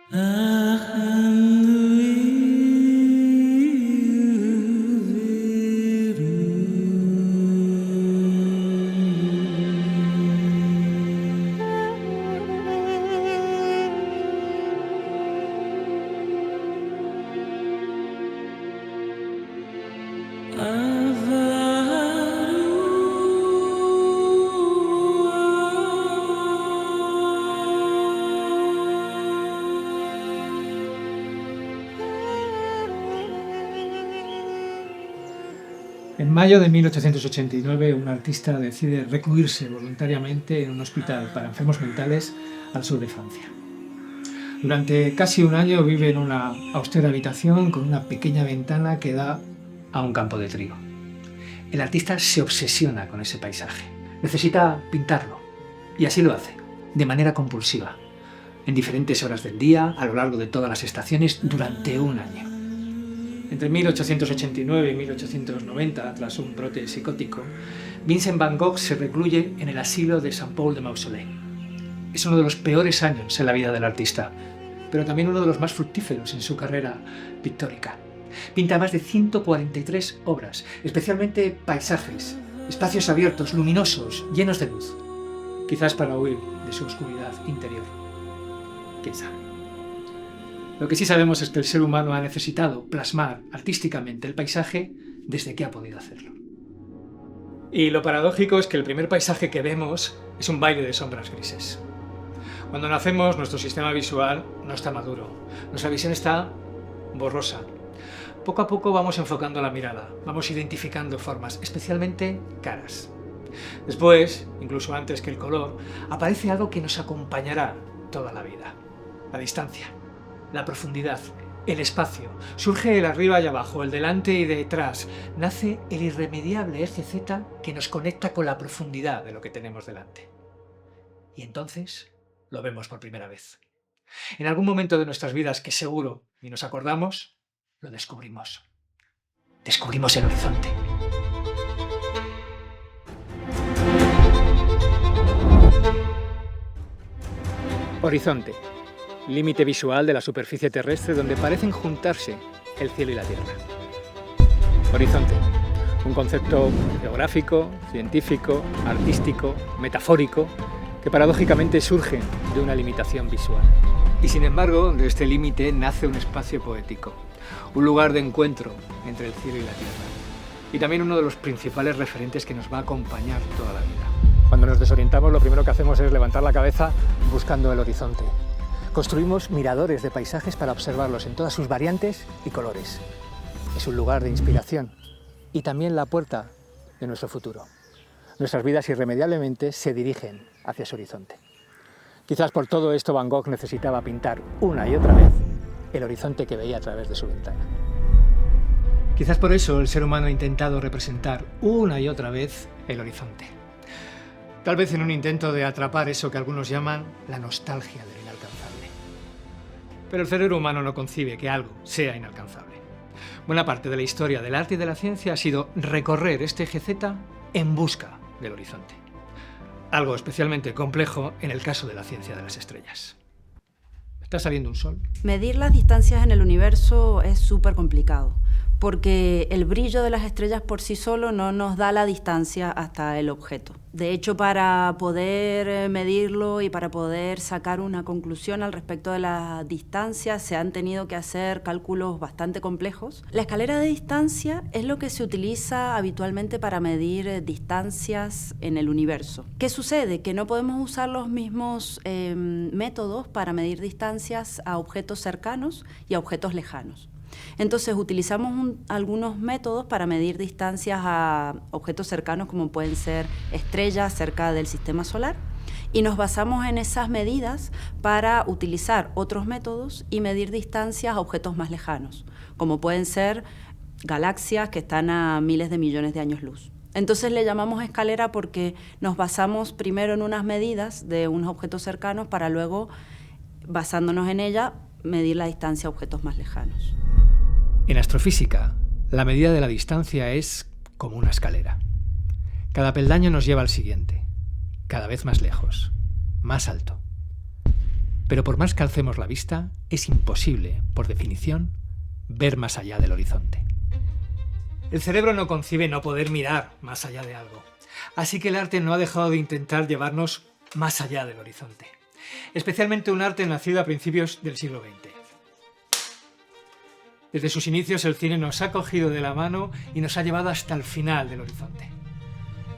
En mayo de 1889, un artista decide recluirse voluntariamente en un hospital para enfermos mentales al sur de Francia. Durante casi un año vive en una austera habitación con una pequeña ventana que da a un campo de trigo. El artista se obsesiona con ese paisaje. Necesita pintarlo. Y así lo hace, de manera compulsiva, en diferentes horas del día, a lo largo de todas las estaciones, durante un año. Entre 1889 y 1890, tras un brote psicótico, Vincent van Gogh se recluye en el asilo de Saint-Paul-de-Mausolée. Es uno de los peores años en la vida del artista, pero también uno de los más fructíferos en su carrera pictórica. Pinta más de 143 obras, especialmente paisajes, espacios abiertos, luminosos, llenos de luz, quizás para huir de su oscuridad interior. ¿Quién sabe? Lo que sí sabemos es que el ser humano ha necesitado plasmar artísticamente el paisaje desde que ha podido hacerlo. Y lo paradójico es que el primer paisaje que vemos es un baile de sombras grises. Cuando nacemos, nuestro sistema visual no está maduro, nuestra visión está borrosa. Poco a poco vamos enfocando la mirada, vamos identificando formas, especialmente caras. Después, incluso antes que el color, aparece algo que nos acompañará toda la vida: la distancia. La profundidad, el espacio. Surge el arriba y abajo, el delante y detrás. Nace el irremediable eje Z que nos conecta con la profundidad de lo que tenemos delante. Y entonces lo vemos por primera vez. En algún momento de nuestras vidas que seguro ni nos acordamos, lo descubrimos. Descubrimos el horizonte. Horizonte. Límite visual de la superficie terrestre donde parecen juntarse el cielo y la tierra. Horizonte, un concepto geográfico, científico, artístico, metafórico, que paradójicamente surge de una limitación visual. Y sin embargo, de este límite nace un espacio poético, un lugar de encuentro entre el cielo y la tierra, y también uno de los principales referentes que nos va a acompañar toda la vida. Cuando nos desorientamos, lo primero que hacemos es levantar la cabeza buscando el horizonte. Construimos miradores de paisajes para observarlos en todas sus variantes y colores. Es un lugar de inspiración y también la puerta de nuestro futuro. Nuestras vidas irremediablemente se dirigen hacia ese horizonte. Quizás por todo esto Van Gogh necesitaba pintar una y otra vez el horizonte que veía a través de su ventana. Quizás por eso el ser humano ha intentado representar una y otra vez el horizonte. Tal vez en un intento de atrapar eso que algunos llaman la nostalgia del inalcanzable. Pero el cerebro humano no concibe que algo sea inalcanzable. Buena parte de la historia del arte y de la ciencia ha sido recorrer este eje Z en busca del horizonte. Algo especialmente complejo en el caso de la ciencia de las estrellas. ¿Está saliendo un sol? Medir las distancias en el universo es súper complicado, porque el brillo de las estrellas por sí solo no nos da la distancia hasta el objeto. De hecho, para poder medirlo y para poder sacar una conclusión al respecto de la distancia, se han tenido que hacer cálculos bastante complejos. La escalera de distancia es lo que se utiliza habitualmente para medir distancias en el universo. ¿Qué sucede? Que no podemos usar los mismos métodos para medir distancias a objetos cercanos y a objetos lejanos. Entonces utilizamos algunos métodos para medir distancias a objetos cercanos como pueden ser estrellas cerca del sistema solar y nos basamos en esas medidas para utilizar otros métodos y medir distancias a objetos más lejanos, como pueden ser galaxias que están a miles de millones de años luz. Entonces le llamamos escalera porque nos basamos primero en unas medidas de unos objetos cercanos para luego, basándonos en ella, medir la distancia a objetos más lejanos. En astrofísica, la medida de la distancia es como una escalera. Cada peldaño nos lleva al siguiente, cada vez más lejos, más alto. Pero por más que alcemos la vista, es imposible, por definición, ver más allá del horizonte. El cerebro no concibe no poder mirar más allá de algo. Así que el arte no ha dejado de intentar llevarnos más allá del horizonte. Especialmente un arte nacido a principios del siglo XX. Desde sus inicios el cine nos ha cogido de la mano y nos ha llevado hasta el final del horizonte.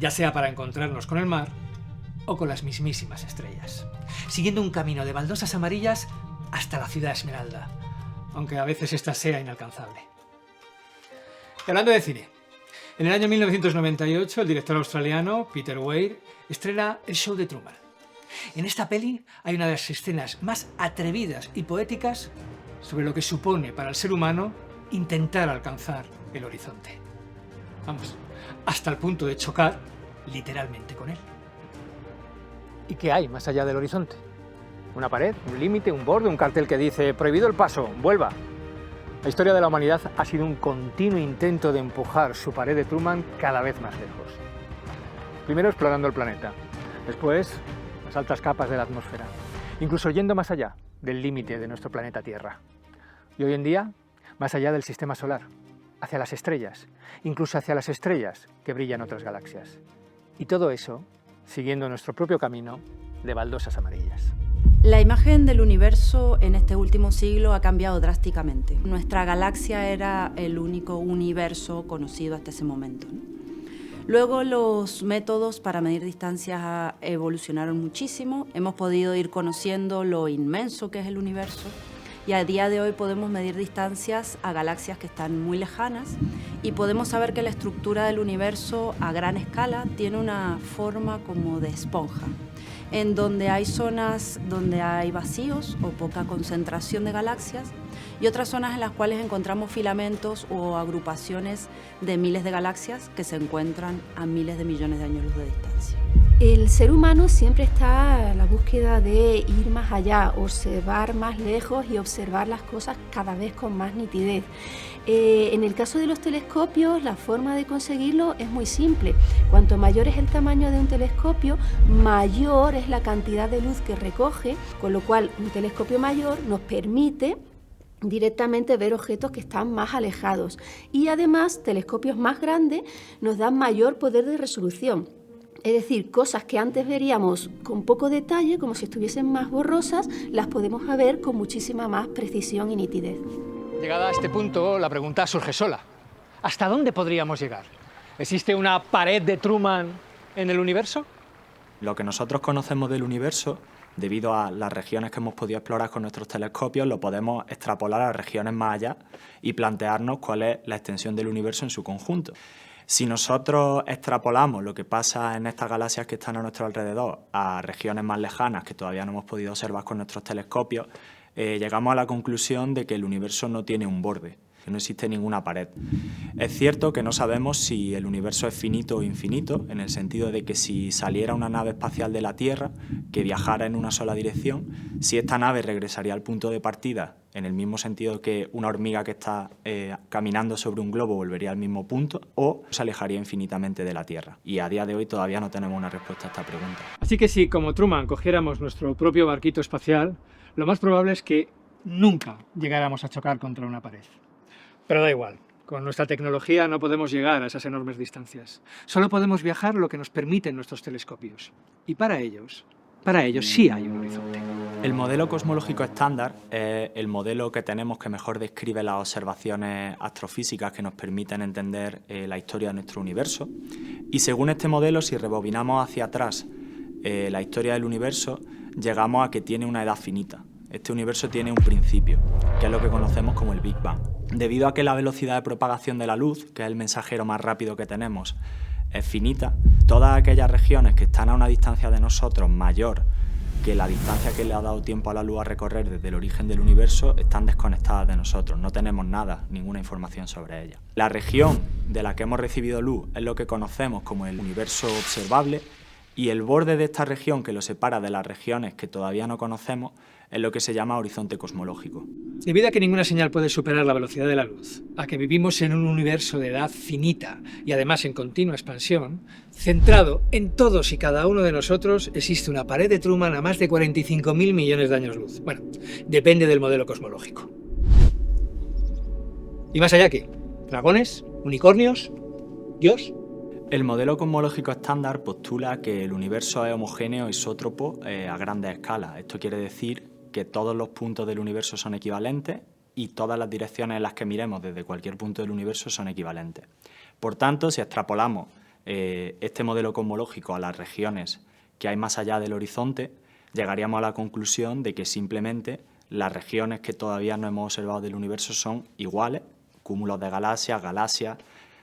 Ya sea para encontrarnos con el mar o con las mismísimas estrellas. Siguiendo un camino de baldosas amarillas hasta la ciudad esmeralda, aunque a veces esta sea inalcanzable. Y hablando de cine, en el año 1998 el director australiano Peter Weir estrena El show de Truman. En esta peli hay una de las escenas más atrevidas y poéticas sobre lo que supone para el ser humano intentar alcanzar el horizonte. Vamos, hasta el punto de chocar literalmente con él. ¿Y qué hay más allá del horizonte? ¿Una pared, un límite, un borde, un cartel que dice «Prohibido el paso, vuelva»? La historia de la humanidad ha sido un continuo intento de empujar su pared de Truman cada vez más lejos. Primero explorando el planeta, después las altas capas de la atmósfera, incluso yendo más allá del límite de nuestro planeta Tierra. Y hoy en día, más allá del sistema solar, hacia las estrellas, incluso hacia las estrellas que brillan en otras galaxias. Y todo eso siguiendo nuestro propio camino de baldosas amarillas. La imagen del universo en este último siglo ha cambiado drásticamente. Nuestra galaxia era el único universo conocido hasta ese momento, ¿no? Luego los métodos para medir distancias evolucionaron muchísimo. Hemos podido ir conociendo lo inmenso que es el universo y a día de hoy podemos medir distancias a galaxias que están muy lejanas y podemos saber que la estructura del universo a gran escala tiene una forma como de esponja, en donde hay zonas donde hay vacíos o poca concentración de galaxias y otras zonas en las cuales encontramos filamentos o agrupaciones de miles de galaxias que se encuentran a miles de millones de años luz de distancia. El ser humano siempre está en la búsqueda de ir más allá, observar más lejos y observar las cosas cada vez con más nitidez. En el caso de los telescopios, la forma de conseguirlo es muy simple. Cuanto mayor es el tamaño de un telescopio, mayor es la cantidad de luz que recoge, con lo cual un telescopio mayor nos permite directamente ver objetos que están más alejados. Y además, telescopios más grandes nos dan mayor poder de resolución. Es decir, cosas que antes veríamos con poco detalle, como si estuviesen más borrosas, las podemos ver con muchísima más precisión y nitidez. Llegada a este punto, la pregunta surge sola. ¿Hasta dónde podríamos llegar? ¿Existe una pared de Truman en el universo? Lo que nosotros conocemos del universo, debido a las regiones que hemos podido explorar con nuestros telescopios, lo podemos extrapolar a regiones más allá y plantearnos cuál es la extensión del universo en su conjunto. Si nosotros extrapolamos lo que pasa en estas galaxias que están a nuestro alrededor a regiones más lejanas que todavía no hemos podido observar con nuestros telescopios, llegamos a la conclusión de que el universo no tiene un borde, que no existe ninguna pared. Es cierto que no sabemos si el universo es finito o infinito, en el sentido de que si saliera una nave espacial de la Tierra que viajara en una sola dirección, si esta nave regresaría al punto de partida en el mismo sentido que una hormiga que está caminando sobre un globo volvería al mismo punto, o se alejaría infinitamente de la Tierra. Y a día de hoy todavía no tenemos una respuesta a esta pregunta. Así que si, como Truman, cogiéramos nuestro propio barquito espacial, lo más probable es que nunca llegáramos a chocar contra una pared. Pero da igual, con nuestra tecnología no podemos llegar a esas enormes distancias. Solo podemos viajar lo que nos permiten nuestros telescopios. Y para ellos sí hay un horizonte. El modelo cosmológico estándar es el modelo que tenemos que mejor describe las observaciones astrofísicas que nos permiten entender la historia de nuestro universo. Y según este modelo, si rebobinamos hacia atrás la historia del universo, llegamos a que tiene una edad finita. Este universo tiene un principio, que es lo que conocemos como el Big Bang. Debido a que la velocidad de propagación de la luz, que es el mensajero más rápido que tenemos, es finita, todas aquellas regiones que están a una distancia de nosotros mayor que la distancia que le ha dado tiempo a la luz a recorrer desde el origen del universo están desconectadas de nosotros, no tenemos nada, ninguna información sobre ellas. La región de la que hemos recibido luz es lo que conocemos como el universo observable y el borde de esta región que lo separa de las regiones que todavía no conocemos en lo que se llama horizonte cosmológico. Debido a que ninguna señal puede superar la velocidad de la luz, a que vivimos en un universo de edad finita y además en continua expansión, centrado en todos y cada uno de nosotros, existe una pared de Truman a más de 45.000 millones de años luz. Bueno, depende del modelo cosmológico. ¿Y más allá qué? ¿Dragones? ¿Unicornios? ¿Dios? El modelo cosmológico estándar postula que el universo es homogéneo isótropo a grandes escalas. Esto quiere decir que todos los puntos del universo son equivalentes y todas las direcciones en las que miremos desde cualquier punto del universo son equivalentes. Por tanto, si extrapolamos este modelo cosmológico a las regiones que hay más allá del horizonte, llegaríamos a la conclusión de que simplemente las regiones que todavía no hemos observado del universo son iguales, cúmulos de galaxias,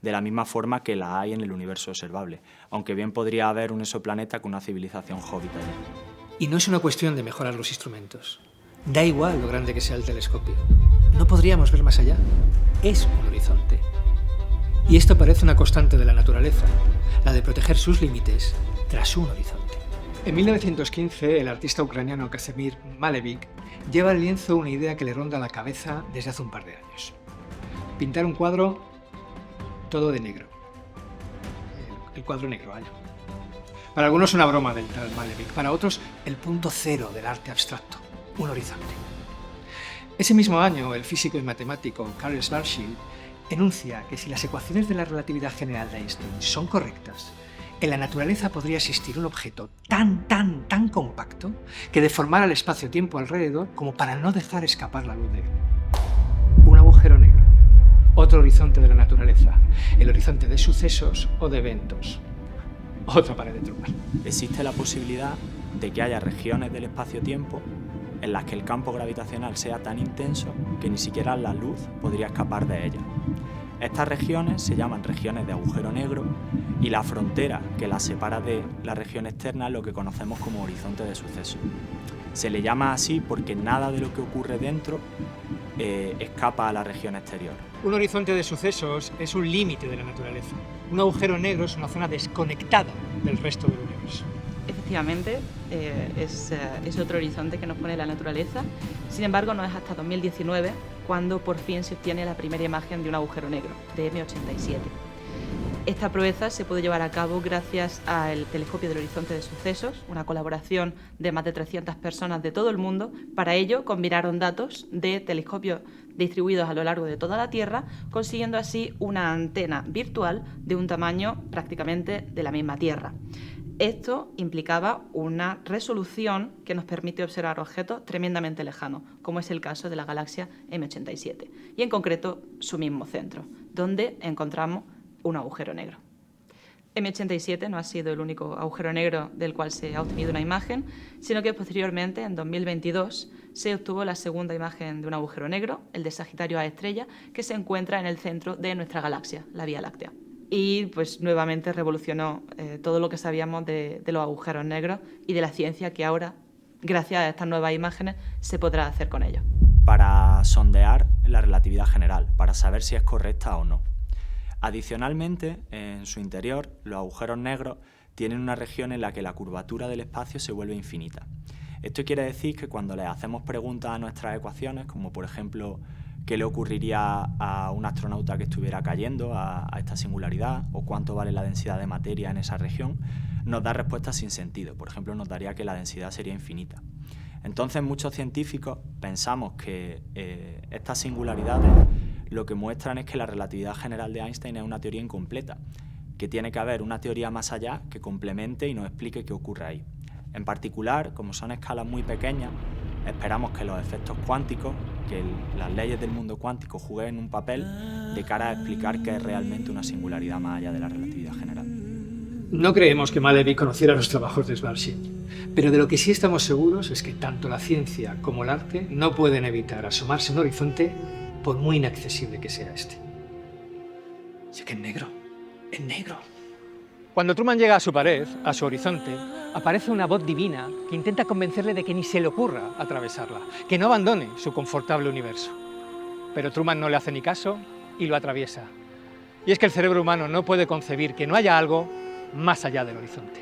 de la misma forma que las hay en el universo observable, aunque bien podría haber un exoplaneta con una civilización hobbit allí. Y no es una cuestión de mejorar los instrumentos. Da igual lo grande que sea el telescopio. No podríamos ver más allá. Es un horizonte. Y esto parece una constante de la naturaleza, la de proteger sus límites tras un horizonte. En 1915, el artista ucraniano Kazimir Malevich lleva al lienzo una idea que le ronda la cabeza desde hace un par de años. Pintar un cuadro todo de negro. El cuadro negro, vaya. Para algunos una broma del tal Malevich, para otros el punto cero del arte abstracto, un horizonte. Ese mismo año, el físico y matemático Karl Schwarzschild enuncia que si las ecuaciones de la relatividad general de Einstein son correctas, en la naturaleza podría existir un objeto tan compacto que deformara el espacio-tiempo alrededor como para no dejar escapar la luz de él. Un agujero negro. Otro horizonte de la naturaleza, el horizonte de sucesos o de eventos. Otra pared de Truman. Existe la posibilidad de que haya regiones del espacio-tiempo en las que el campo gravitacional sea tan intenso que ni siquiera la luz podría escapar de ellas. Estas regiones se llaman regiones de agujero negro y la frontera que las separa de la región externa es lo que conocemos como horizonte de sucesos. Se le llama así porque nada de lo que ocurre dentro escapa a la región exterior. Un horizonte de sucesos es un límite de la naturaleza. Un agujero negro es una zona desconectada del resto del universo. Efectivamente, es otro horizonte que nos pone la naturaleza. Sin embargo, no es hasta 2019 cuando por fin se obtiene la primera imagen de un agujero negro, de M87. Esta proeza se puede llevar a cabo gracias al Telescopio del Horizonte de Sucesos, una colaboración de más de 300 personas de todo el mundo. Para ello, combinaron datos de telescopios distribuidos a lo largo de toda la Tierra, consiguiendo así una antena virtual de un tamaño prácticamente de la misma Tierra. Esto implicaba una resolución que nos permite observar objetos tremendamente lejanos, como es el caso de la galaxia M87, y en concreto su mismo centro, donde encontramos un agujero negro. M87 no ha sido el único agujero negro del cual se ha obtenido una imagen, sino que posteriormente, en 2022, se obtuvo la segunda imagen de un agujero negro, el de Sagitario A estrella, que se encuentra en el centro de nuestra galaxia, la Vía Láctea. Y pues nuevamente revolucionó todo lo que sabíamos de los agujeros negros y de la ciencia que ahora, gracias a estas nuevas imágenes, se podrá hacer con ellos. Para sondear la relatividad general, para saber si es correcta o no. Adicionalmente, en su interior, los agujeros negros tienen una región en la que la curvatura del espacio se vuelve infinita. Esto quiere decir que cuando le hacemos preguntas a nuestras ecuaciones, como por ejemplo, ¿qué le ocurriría a un astronauta que estuviera cayendo a esta singularidad? ¿O cuánto vale la densidad de materia en esa región? Nos da respuestas sin sentido. Por ejemplo, nos daría que la densidad sería infinita. Entonces, muchos científicos pensamos que estas singularidades lo que muestran es que la relatividad general de Einstein es una teoría incompleta, que tiene que haber una teoría más allá que complemente y nos explique qué ocurre ahí. En particular, como son escalas muy pequeñas, esperamos que los efectos cuánticos, que las leyes del mundo cuántico jueguen un papel de cara a explicar qué es realmente una singularidad más allá de la relatividad general. No creemos que Malevich conociera los trabajos de Schwarzschild, pero de lo que sí estamos seguros es que tanto la ciencia como el arte no pueden evitar asomarse a un horizonte por muy inaccesible que sea este. Sí que es negro, es negro. Cuando Truman llega a su pared, a su horizonte, aparece una voz divina que intenta convencerle de que ni se le ocurra atravesarla, que no abandone su confortable universo. Pero Truman no le hace ni caso y lo atraviesa. Y es que el cerebro humano no puede concebir que no haya algo más allá del horizonte.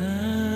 Ah.